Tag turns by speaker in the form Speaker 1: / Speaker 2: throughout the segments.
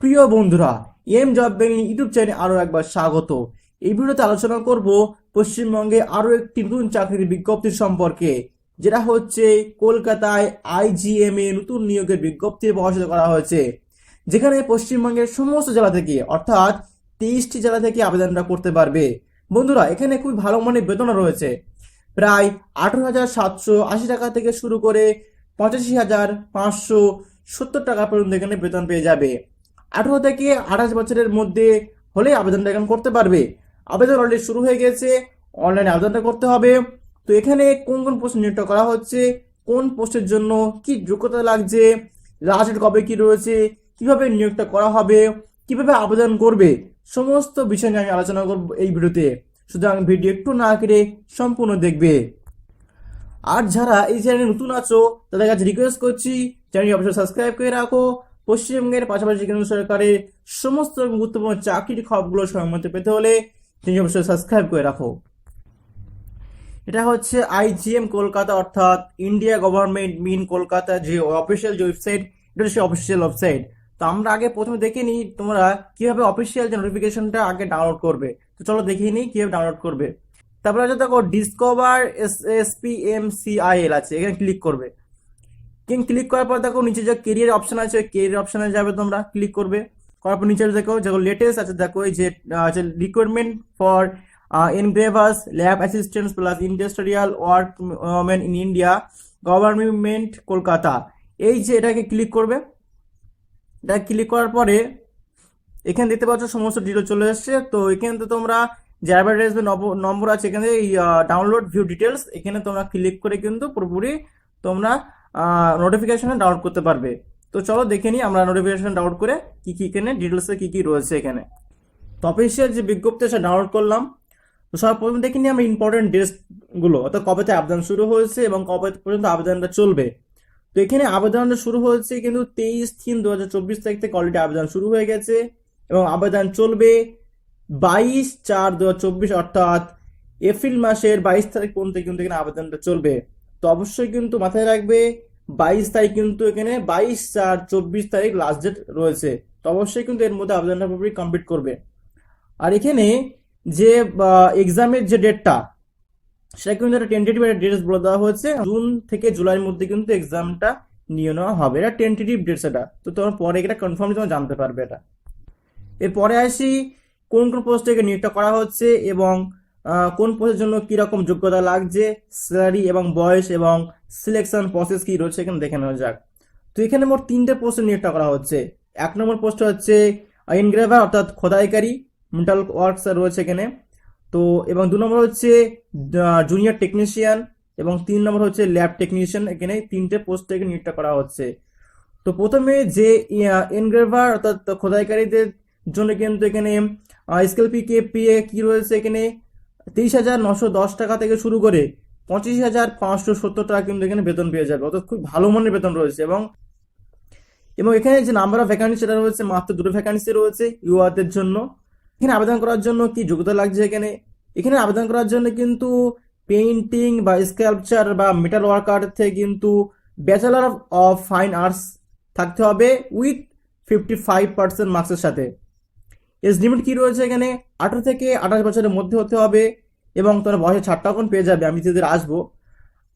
Speaker 1: প্রিয় বন্ধুরা, M job Bengali YouTube চ্যানেলে আরো একবার স্বাগত। এই ভিডিওতে আলোচনা করব পশ্চিমবঙ্গে আরো একটি নতুন চাকরির বিজ্ঞপ্তি সম্পর্কে, যেটা হচ্ছে কলকাতায় আইজিএম এ নতুন নিয়োগের বিজ্ঞপ্তি প্রকাশিত করা হয়েছে, যেখানে পশ্চিমবঙ্গের সমস্ত জেলা থেকে অর্থাৎ 23টি জেলা থেকে আবেদনটা করতে পারবে। বন্ধুরা, এখানে খুবই ভালো মানের বেতন রয়েছে, প্রায় 18,780 টাকা থেকে শুরু করে 85,570 টাকা পর্যন্ত এখানে বেতন পেয়ে যাবে। 18 থেকে 28 বছরের মধ্যে হলে আবেদনটা এখন করতে পারবে। আবেদন অলরেডি শুরু হয়ে গেছে, অনলাইনে আবেদনটা করতে হবে। তো এখানে কোন কোন পোস্ট নিয়োগটা করা হচ্ছে, কোন পোস্টের জন্য কি যোগ্যতা লাগছে, লাস্ট ডেট কবে কি রয়েছে, কিভাবে নিয়োগটা করা হবে, কিভাবে আবেদন করবে, সমস্ত বিষয় নিয়ে আমি আলোচনা করব এই ভিডিওতে। সুতরাং ভিডিও একটু না কেটে সম্পূর্ণ দেখবে। আর যারা এই চ্যানেলে নতুন আছো তাদের কাছে রিকোয়েস্ট করছি, চ্যানেলটি অবশ্যই সাবস্ক্রাইব করে রাখো। পশ্চিমবঙ্গের পাশাপাশি কেন্দ্র সরকারের সমস্ত গুরুত্বপূর্ণ চাকরির খবরগুলো সময় মতো পেতে হলে চ্যানেলটি অবশ্যই সাবস্ক্রাইব করে রাখো। এটা হচ্ছে আইজিএম কলকাতা, অর্থাৎ ইন্ডিয়া গভর্নমেন্ট মিন কলকাতা, যে অফিসিয়াল যে ওয়েবসাইট, এটা হচ্ছে অফিসিয়াল ওয়েবসাইট। তো আমরা আগে প্রথমে দেখে নিই তোমরা কিভাবে অফিসিয়াল যে নোটিফিকেশনটা আগে ডাউনলোড করবে। তো চলো দেখিয়ে নিই কিভাবে ডাউনলোড করবে। তারপরে আছে দেখো ডিসকভার SSPMCIL আছে, এখানে ক্লিক করবে। ক্লিক করার পর দেখো নিচে যে কেরিয়ার অপশন আছে, কেরিয়ার অপশনে যাবে, তোমরা ক্লিক করবে। করার পর নিচে দেখো যেগুলো লেটেস্ট আছে, দেখো এই যে আছে recruitment for engravers, lab assistants plus industrial workman in India, government Kolkata. এই যে এটাকে ক্লিক করবে। এটা ক্লিক করার পরে এখানে দেখতে পাচ্ছ সমস্ত ডিটেল চলে এসছে। তো এখানে তো তোমরা যে অ্যাডভার্টাইজমেন্ট নম্বর আছে, এখানে এই ডাউনলোড ভিউ ডিটেলস, এখানে তোমরা ক্লিক করে কিন্তু পুরোপুরি তোমরা নোটিফিকেশন ডাউনলোড করতে পারবে। তো চলো দেখে নিই আমরা নোটিফিকেশন ডাউনলোড করে কি কি এখানে ডিটেলসে কি কি রয়েছে এখানে। তো অফিসিয়াল যে বিজ্ঞপ্তি সেটা ডাউনলোড করলাম। তো সর্বপ্রথম দেখে নিই আমরা ইম্পর্টেন্ট ডেটগুলো, অর্থাৎ কবে থেকে আবেদন শুরু হয়েছে এবং কবে পর্যন্ত আবেদনটা চলবে। তো এখানে আবেদনটা শুরু হয়েছে কিন্তু 23/3/2024 তারিখ থেকে অলরেডি আবেদন শুরু হয়ে গেছে এবং আবেদন চলবে 22/4/2024, অর্থাৎ এপ্রিল মাসের 22 তারিখ পর্যন্ত কিন্তু এখানে আবেদনটা চলবে। তো অবশ্যই কিন্তু মাথায় রাখবে 22 তারিখ কিন্তু এখানে 22/4/24 তারিখ লাস্ট ডেট রয়েছে। তো অবশ্যই কিন্তু এর মধ্যে আবেদনটা পুরোপুরি কমপ্লিট করবে। আর এখানে যে এক্সামের যে ডেটটা, সেটা কিন্তু একটা টেন্টেটিভ ডেট বলে দেওয়া হয়েছে, জুন থেকে জুলাইয়ের মধ্যে কিন্তু এক্সামটা নিয়ে নেওয়া হবে। এটা টেন্টেটিভ ডেট, সেটা তো তোমার পরে এটা কনফার্ম তোমার জানতে পারবে এটা। এরপরে আসি কোন কোন পোস্টে নিয়োগটা করা হচ্ছে এবং কোন পোস্টের জন্য কি রকম যোগ্যতা লাগছে, স্যালারি এবং বয়স এবং সিলেকশন প্রসেস কি রয়েছে এখানে দেখে নেওয়া যাক। তো এখানে মোট 3টে পোস্টে নিয়োগটা করা হচ্ছে। 1 নম্বর পোস্ট হচ্ছে এনগ্রেভার, অর্থাৎ খোদাইকারী, মেটাল ওয়ার্কস রয়েছে এখানে। তো এবং 2 নম্বর হচ্ছে জুনিয়র টেকনিশিয়ান এবং 3 নম্বর হচ্ছে ল্যাব টেকনিশিয়ান। এখানে 3টে পোস্ট থেকে নিয়োগটা করা হচ্ছে। তো প্রথমে যে এনগ্রেভার অর্থাৎ খোদাইকারীদের জন্য কিন্তু এখানে স্কেল পিএ কি রয়েছে, এখানে 23,910 টাকা থেকে শুরু করে 25,570 টাকা কিন্তু এখানে বেতন পেয়ে যাবে, অর্থাৎ খুব ভালো মানের বেতন রয়েছে। এবং এবং এখানে যে নাম্বার অফ ভ্যাকান্সি সেটা রয়েছে মাত্র 2টো ভ্যাকান্সি রয়েছে ইউআরদের জন্য। এখানে আবেদন করার জন্য কি যোগ্যতা লাগছে, এখানে এখানে আবেদন করার জন্য কিন্তু পেইন্টিং বা স্কাল্পচার বা মেটাল ওয়ার্কার থেকে কিন্তু ব্যাচেলর অফ ফাইন আর্টস থাকতে হবে উইথ 55% মার্কসের সাথে। এজ লিমিট কি রয়েছে, এখানে 18 থেকে 28 বছরের মধ্যে হতে হবে এবং তোমরা বয়সের ছাড়টাও পেয়ে যাবে, আমি তাদের আসবো।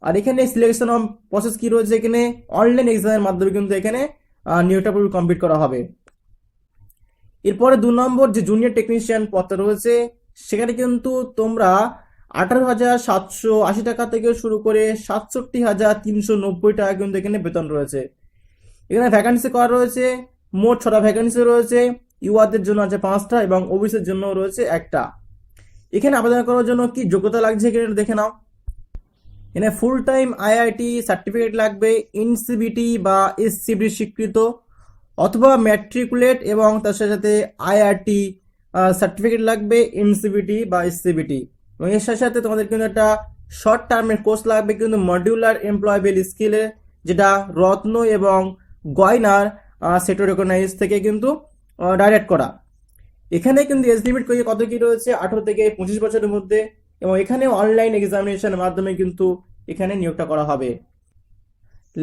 Speaker 1: আর এখানে সিলেকশন অফ প্রসেস কি রয়েছে, এখানে অনলাইন এক্সামের মাধ্যমে কিন্তু এখানে নিয়োগটা পুরো কমপ্লিট করা হবে। এরপরে 2 নম্বর যে জুনিয়র টেকনিশিয়ান পদটা রয়েছে, সেখানে কিন্তু তোমরা 18,780 টাকা থেকে শুরু করে 67,390 টাকা কিন্তু এখানে বেতন রয়েছে। এখানে ভ্যাকান্সি করা রয়েছে, মোট 6টা ভ্যাকান্সি রয়েছে। ইউআরদের জন্য আছে 5টা এবং ওবিসির জন্য রয়েছে 1টা। এখানে আবেদন করার জন্য কি যোগ্যতা লাগছে এখানে দেখে নাও। এখানে ফুল টাইম আইআইটি সার্টিফিকেট লাগবে, এনসিবিটি বা এসসিবি স্বীকৃত অথবা ম্যাট্রিকুলেট, এবং তার সাথে আইআরটি সার্টিফিকেট লাগবে, এনসিবিটি বা এসসিবিটি। এবং এর সাথে সাথে তোমাদের কিন্তু একটা শর্ট টার্মের কোর্স লাগবে কিন্তু মডিউলার এমপ্লয়েবল স্কিলে, যেটা রত্ন এবং গয়নার সেক্টর রেকগনাইজ থেকে কিন্তু ডাইরেক্ট করা। এখানে কিন্তু এজ লিমিট কত কি রয়েছে, 18 থেকে 25 বছরের মধ্যে, এবং এখানে অনলাইন এক্সামিনেশনের মাধ্যমে কিন্তু এখানে নিয়োগটা করা হবে।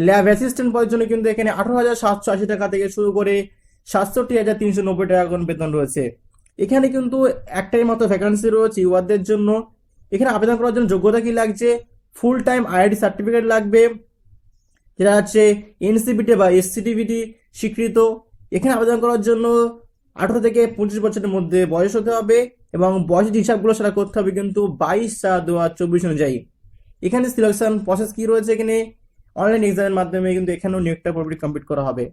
Speaker 1: ল্যাব অ্যাসিস্ট্যান্ট পদের জন্য কিন্তু এখানে 18,780 টাকা থেকে শুরু করে 67,390 টাকা এখন বেতন রয়েছে। এখানে কিন্তু একটাই মাত্র ভ্যাকান্সি রয়েছে ইউআরদের জন্য। এখানে আবেদন করার জন্য যোগ্যতা কি লাগছে? ফুল টাইম আইআইটি সার্টিফিকেট লাগবে, যেটা হচ্ছে এনসিবিটি বা এসসিটিভিটি স্বীকৃত। এখানে আবেদন করার জন্য 18 থেকে 25 বছরের মধ্যে বয়স হতে হবে, এবং বয়সের যে হিসাবগুলো সেটা করতে হবে কিন্তু 22/4/2024 অনুযায়ী। এখানে সিলেকশন প্রসেস কি রয়েছে? এখানে অনলাইন এক্সামের মাধ্যমে কিন্তু এখানেও নেটটা পুরোপুরি কমপ্লিট করা হবে।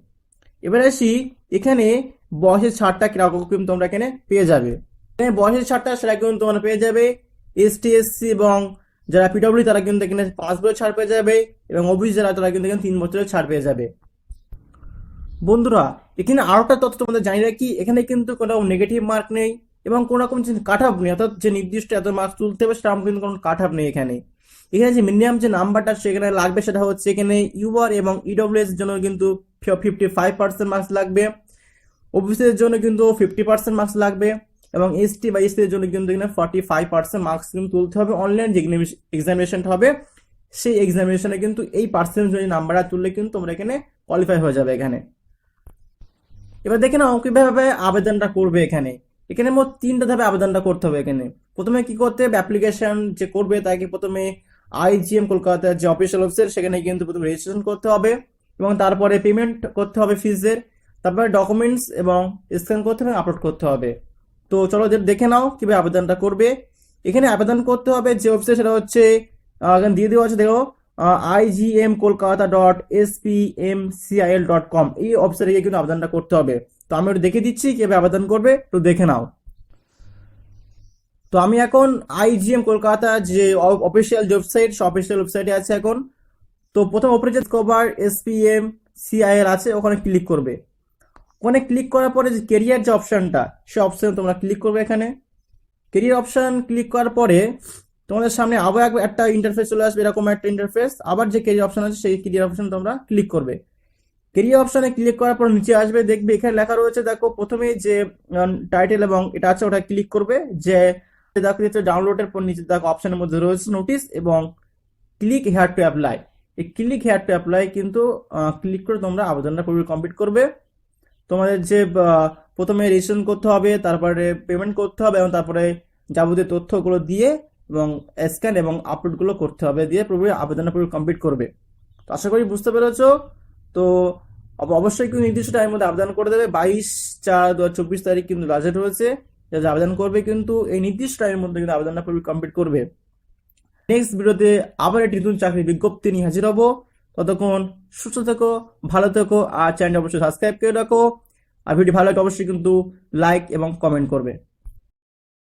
Speaker 1: এবার আসি এখানে বয়সের ছাড়টা কিরকম কিন্তু তোমরা এখানে পেয়ে যাবে। এখানে বয়সের ছাড়টা সেটা কিন্তু তোমরা পেয়ে যাবে এসটি এসসি এবং যারা পিডব্লিউ তারা কিন্তু এখানে 5 বছর ছাড় পেয়ে যাবে, এবং ওবিসি যারা তারা কিন্তু এখানে 3 বছরের ছাড় পেয়ে যাবে। বন্ধুরা, এখানে আরো একটা তথ্য তোমাদের জানি রাখি, এখানে কিন্তু কোনো নেগেটিভ মার্ক নেই এবং কোনো রকম যে কাট অফ নেই, অর্থাৎ যে নির্দিষ্ট এত মার্কস তুলতে হবে সেটা কিন্তু কোনো কাট অফ নেই এখানে। এখানে যে মিনিমাম যে নাম্বারটা সেখানে লাগবে সেটা হচ্ছে এখানে ইউআর এবং ইডব্লিউএস এর জন্য কিন্তু 55% মার্কস লাগবে, ওবিসি এর জন্য কিন্তু 50% মার্কস লাগবে, এবং এসটি বা এসসি এর জন্য কিন্তু এখানে 45% মার্কস কিন্তু তুলতে হবে। অনলাইন যে এক্সামিনেশনটা হবে সেই এক্সামিনেশনে কিন্তু এই পার্সেন্টেজ নাম্বারটা তুললে কিন্তু তোমরা এখানে কোয়ালিফাই হয়ে যাবে এখানে। এবার দেখে নাও কিভাবে আবেদনটা করবে। এখানে এখানে মোট 3টা ধাপে আবেদনটা করতে হবে। এখানে প্রথমে কি করতে হবে? অ্যাপ্লিকেশন যে করবে তাকে প্রথমে আইজিএম কলকাতার যে অফিসিয়াল ওয়েবসাইট সেখানে কিন্তু প্রথমে রেজিস্ট্রেশন করতে হবে, এবং তারপরে পেমেন্ট করতে হবে ফিজের, তারপরে ডকুমেন্টস এবং স্ক্যান করতে হবে, আপলোড করতে হবে। তো চলো দেখে নাও কিভাবে আবেদনটা করবে। এখানে আবেদন করতে হবে যে ওয়েবসাইট সেটা হচ্ছে এখানে দিয়ে দেওয়া আছে, দেখো igmkolkata.spmcil.com, এই ওয়েবসাইটে গিয়ে কিন্তু আবেদনটা করতে হবে। তো আমি ওটা দেখে দিচ্ছি কিভাবে আবেদন করবে, তো দেখে নাও। তো আমি এখন আইজিএম কলকাতা যে অফিসিয়াল যে ওয়েবসাইট সে অফিসিয়াল ওয়েবসাইটে আছে এখন। তো প্রথম ওপরে যে কভার এসপিএম সিআইএল আছে ওখানে ক্লিক করবে। ওখানে ক্লিক করার পরে যে কেরিয়ার যে অপশনটা সে অপশনে তোমরা ক্লিক করবে। এখানে কেরিয়ার অপশন ক্লিক করার পরে তোমাদের সামনে আবার একটা ইন্টারফেস চলে আসবে, এরকম একটা ইন্টারফেস। আবার যে কেরিয়ার অপশন আছে সেই কেরিয়ার অপশন তোমরা ক্লিক করবে। কেরিয়ার অপশনে ক্লিক করার পর নিচে আসবে, দেখবে এখানে লেখা রয়েছে, দেখো প্রথমে যে টাইটেল এবং এটা আছে ওটা ক্লিক করবে। যে দেখো ডাউনলোডের পর নিচে দেখো অপশনের মধ্যে রয়েছে নোটিস এবং ক্লিক হেয়ার টু অ্যাপ্লাই। এই ক্লিক হেয়ার টু অ্যাপ্লাই কিন্তু ক্লিক করে তোমরা আবেদনটা পুরোপুরি কমপ্লিট করবে। তোমাদের যে প্রথমে রেজিস্ট্রেশন করতে হবে, তারপরে পেমেন্ট করতে হবে, এবং তারপরে যাবতীয় তথ্যগুলো দিয়ে এবং স্ক্যান এবং আপলোডগুলো করতে হবে, দিয়ে পুরোপুরি আবেদনটা পুরো কমপ্লিট করবে। তো আশা করি বুঝতে পেরেছো। তো অবশ্যই কিন্তু নির্দিষ্ট টাইমের মধ্যে আবেদন করে দেবে। 22/4/2024 কিন্তু লাস্ট রয়েছে, যারা আবেদন করবে কিন্তু এই নির্দিষ্ট টাইমের মধ্যে কিন্তু আবেদনটা পুরো কমপ্লিট করবে। নেক্সট ভিডিওতে আবার একটি নতুন চাকরির বিজ্ঞপ্তি নিয়ে হাজির হবো। ততক্ষণ সুস্থ থেকো, ভালো থেকো, আর চ্যানেলটা অবশ্যই সাবস্ক্রাইব করে রাখো। আর ভিডিও ভালো লাগে অবশ্যই কিন্তু লাইক এবং কমেন্ট করবে।